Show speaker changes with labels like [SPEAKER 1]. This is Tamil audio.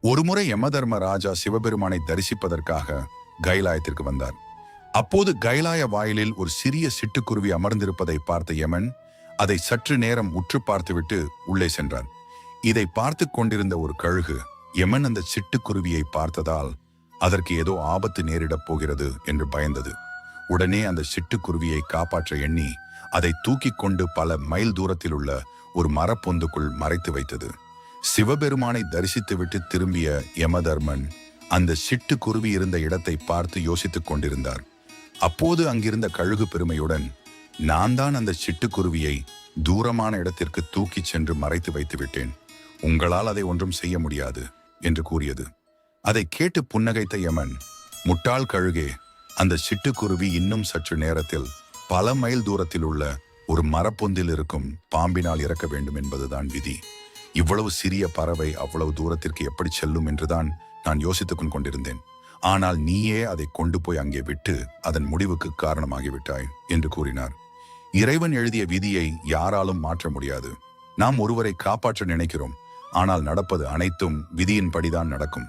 [SPEAKER 1] ஒருமுறை யமதர்ம ராஜா சிவபெருமானை தரிசிப்பதற்காக கைலாயத்திற்கு வந்தார். அப்போது கைலாய வாயிலில் ஒரு சிறிய சிட்டுக்குருவி அமர்ந்திருப்பதை பார்த்த யமன் அதை சற்று நேரம் உற்று பார்த்துவிட்டு உள்ளே சென்றார். இதை பார்த்து கொண்டிருந்த ஒரு கழுகு யமன் அந்த சிட்டுக்குருவியை பார்த்ததால் அதற்கு ஏதோ ஆபத்து நேரிடப் போகிறது என்று பயந்தது. உடனே அந்த சிட்டுக்குருவியை காப்பாற்ற எண்ணி அதை தூக்கி கொண்டு பல மைல் தூரத்தில் உள்ள ஒரு மரப்பொந்துக்குள் மறைத்து வைத்தது. சிவபெருமானை தரிசித்துவிட்டு திரும்பிய யமதர்மன் அந்த சிட்டுக்குருவி இருந்த இடத்தை பார்த்து யோசித்துக் கொண்டிருந்தார். அப்போது அங்கிருந்த கழுகு பெருமையுடன், நான் தான் அந்த சிட்டுக்குருவியை தூரமான இடத்திற்கு தூக்கிச் சென்று மறைத்து வைத்து விட்டேன், உங்களால் அதை ஒன்றும் செய்ய முடியாது என்று கூறியது. அதை கேட்டு புன்னகைத்த யமன், முட்டாள் கழுகே, அந்த சிட்டுக்குருவி இன்னும் சற்று நேரத்தில் பல மைல் தூரத்தில் உள்ள ஒரு மரப்பொந்தில் இருக்கும் பாம்பினால் இறக்க வேண்டும் என்பதுதான் விதி. இவ்வளவு சிறிய பறவை அவ்வளவு தூரத்திற்கு எப்படி செல்லும் என்றுதான் நான் யோசித்துக் கொண்டிருந்தேன். ஆனால் நீயே அதை கொண்டு போய் அங்கே விட்டு அதன் முடிவுக்கு காரணமாகிவிட்டாய் என்று கூறினார். இறைவன் எழுதிய விதியை யாராலும் மாற்ற முடியாது. நாம் ஒருவரை காப்பாற்ற நினைக்கிறோம், ஆனால் நடப்பது அனைத்தும் விதியின்படிதான் நடக்கும்.